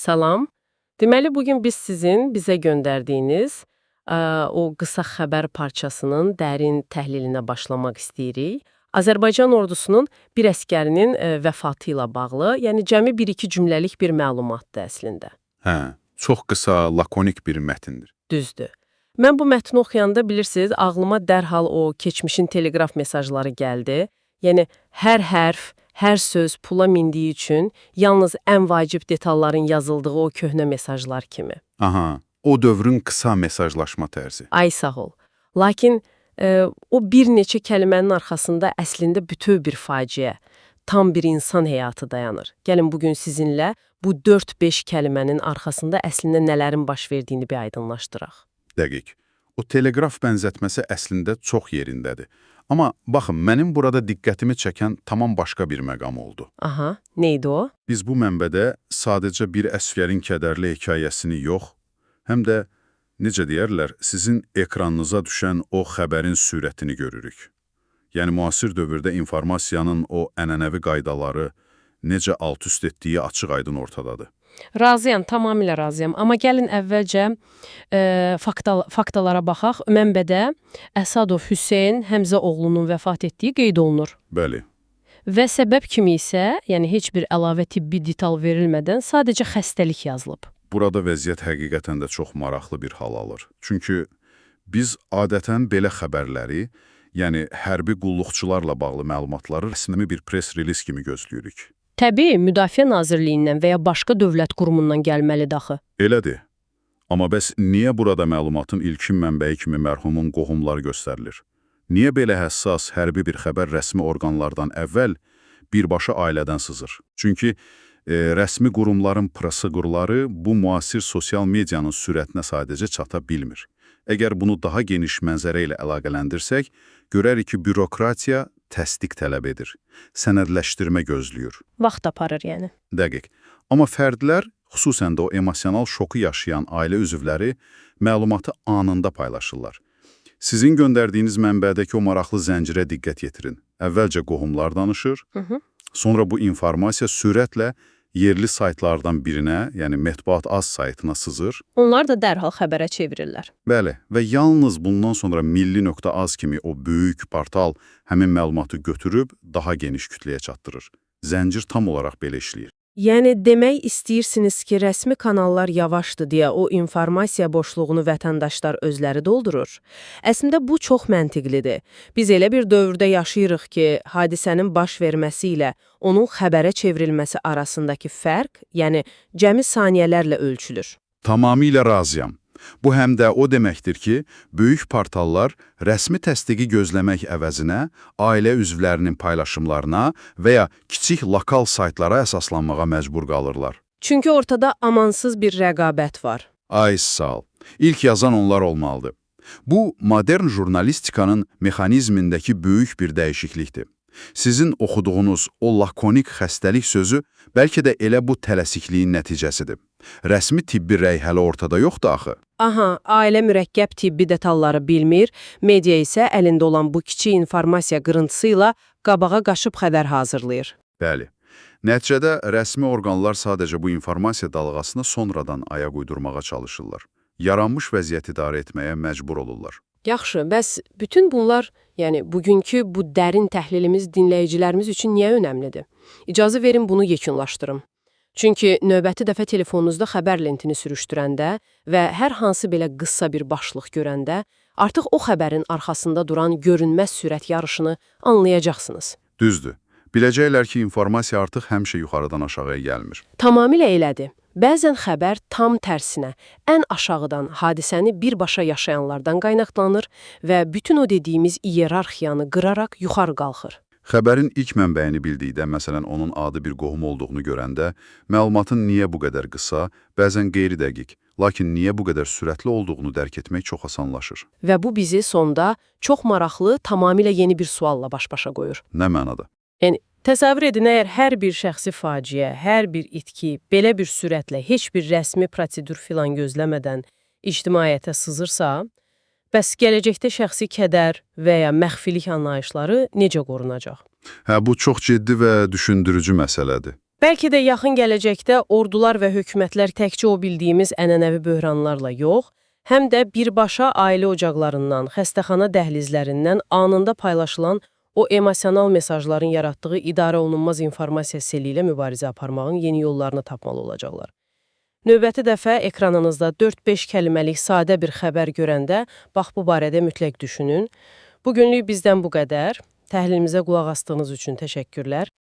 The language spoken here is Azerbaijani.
Salam. Deməli, bugün biz sizin bizə göndərdiyiniz o qısa xəbər parçasının dərin təhlilinə başlamaq istəyirik. Azərbaycan ordusunun bir əsgərinin vəfatı ilə bağlı, yəni cəmi bir-iki cümləlik bir məlumatdır əslində. Hə, çox qısa, lakonik bir mətndir. Düzdür. Mən bu mətni oxuyanda bilirsiniz, ağlıma dərhal o keçmişin teleqraf mesajları gəldi. Yəni, hər hərf, hər söz pula mindiyi üçün yalnız ən vacib detalların yazıldığı o köhnə mesajlar kimi. Aha, o dövrün qısa mesajlaşma tərzi. Ay sağ ol. Lakin o bir neçə kəlmənin arxasında əslində bütöv bir faciə, tam bir insan həyatı dayanır. Gəlin bugün sizinlə bu 4-5 kəlmənin arxasında əslində nələrin baş verdiyini bir aydınlaşdıraq. Dəqiq. O teleqraf bənzətməsi əslində çox yerindədir. Amma baxın, mənim burada diqqətimi çəkən tamam başqa bir məqam oldu. Aha, neydi o? Biz bu mənbədə sadəcə bir əsgərin kədərli hekayəsini yox, həm də, necə deyərlər, sizin ekranınıza düşən o xəbərin sürətini görürük. Yəni, müasir dövrdə informasiyanın o ənənəvi qaydaları necə alt-üst etdiyi açıq-aydın ortadadır. Razıyam, tamamilə razıyam. Amma gəlin əvvəlcə faktalara baxaq. Mənbədə Əsadov Hüseyn Həmzə oğlunun vəfat etdiyi qeyd olunur. Bəli. Və səbəb kimi isə, yəni heç bir əlavə tibbi detal verilmədən sadəcə xəstəlik yazılıb. Burada vəziyyət həqiqətən də çox maraqlı bir hal alır. Çünki biz adətən belə xəbərləri, yəni hərbi qulluqçularla bağlı məlumatları rəsmi bir press release kimi gözləyirik. Təbii, Müdafiə Nazirliyindən və ya başqa dövlət qurumundan gəlməlidir axı. Elədir. Amma bəs niyə burada məlumatın ilkin mənbəyi kimi mərhumun qohumları göstərilir? Niyə belə həssas, hərbi bir xəbər rəsmi orqanlardan əvvəl birbaşa ailədən sızır? Çünki rəsmi qurumların prosedurları bu müasir sosial medianın sürətinə sadəcə çata bilmir. Əgər bunu daha geniş mənzərə ilə əlaqələndirsək, görərik ki, bürokratiya təsdiq tələb edir, sənədləşdirmə gözləyir. Vaxt aparır yəni. Dəqiq. Amma fərdlər, xüsusən də o emosional şoku yaşayan ailə üzvləri məlumatı anında paylaşırlar. Sizin göndərdiyiniz mənbədəki o maraqlı zəncirə diqqət yetirin. Əvvəlcə qohumlar danışır, sonra bu informasiya sürətlə yerli saytlardan birinə, yəni Mətbuat Az saytına sızır. Onlar da dərhal xəbərə çevirirlər. Bəli, və yalnız bundan sonra Milli.az kimi o böyük portal həmin məlumatı götürüb daha geniş kütləyə çatdırır. Zəncir tam olaraq belə işləyir. Yəni, demək istəyirsiniz ki, rəsmi kanallar yavaşdır deyə o informasiya boşluğunu vətəndaşlar özləri doldurur. Əslində, bu çox məntiqlidir. Biz elə bir dövrdə yaşayırıq ki, hadisənin baş verməsi ilə onun xəbərə çevrilməsi arasındakı fərq, yəni cəmi saniyələrlə ölçülür. Tamamilə razıyam. Bu həm də o deməkdir ki, böyük portallar rəsmi təsdiqi gözləmək əvəzinə ailə üzvlərinin paylaşımlarına və ya kiçik lokal saytlara əsaslanmağa məcbur qalırlar. Çünki ortada amansız bir rəqabət var. Ay sağ ol. İlk yazan onlar olmalıdır. Bu, modern jurnalistikanın mexanizmindəki böyük bir dəyişiklikdir. Sizin oxuduğunuz o lakonik xəstəlik sözü bəlkə də elə bu tələsikliyin nəticəsidir. Rəsmi tibbi rəy hələ ortada yoxdur axı. Aha, ailə mürəkkəb tibbi detalları bilmir, media isə əlində olan bu kiçik informasiya qırıntısı ilə qabağa qaşıb xəbər hazırlayır. Bəli. Nəticədə rəsmi orqanlar sadəcə bu informasiya dalğasını sonradan ayaq uydurmağa çalışırlar. Yaranmış vəziyyəti idarə etməyə məcbur olurlar. Yaxşı, bəs bütün bunlar, yəni bugünkü bu dərin təhlilimiz dinləyicilərimiz üçün niyə önəmlidir? İcazə verin bunu yekunlaşdırım. Çünki növbəti dəfə telefonunuzda xəbər lentini sürüşdürəndə və hər hansı belə qısa bir başlıq görəndə, artıq o xəbərin arxasında duran görünməz sürət yarışını anlayacaqsınız. Düzdür. Biləcəklər ki, informasiya artıq həmişə yuxarıdan aşağıya gəlmir. Tamamilə elədir. Bəzən xəbər tam tərsinə, ən aşağıdan hadisəni birbaşa yaşayanlardan qaynaqlanır və bütün o dediyimiz iyerarxiyanı qıraraq yuxarı qalxır. Xəbərin ilk mənbəyini bildikdə, məsələn, onun adi bir qohum olduğunu görəndə, məlumatın niyə bu qədər qısa, bəzən qeyri-dəqiq, lakin niyə bu qədər sürətli olduğunu dərk etmək çox asanlaşır. Və bu bizi sonda çox maraqlı, tamamilə yeni bir sualla baş-başa qoyur. Nə mənada? Yəni, təsəvvür edin, əgər hər bir şəxsi faciə, hər bir itki belə bir sürətlə, heç bir rəsmi prosedur filan gözləmədən ictimaiyyətə sızırsa, bəs gələcəkdə şəxsi kədər və ya məxfilik anlayışları necə qorunacaq? Hə, bu çox ciddi və düşündürücü məsələdir. Bəlkə də yaxın gələcəkdə ordular və hökumətlər təkcə o bildiyimiz ənənəvi böhranlarla yox, həm də birbaşa ailə ocaqlarından, xəstəxana dəhlizlərindən anında paylaşılan o emosional mesajların yaratdığı idarə olunmaz informasiya seli ilə mübarizə aparmağın yeni yollarını tapmalı olacaqlar. Növbəti dəfə ekranınızda 4-5 kəlməlik sadə bir xəbər görəndə, bax bu barədə mütləq düşünün. Bugünlük bizdən bu qədər. Təhlilimizə qulaq asdığınız üçün təşəkkürlər.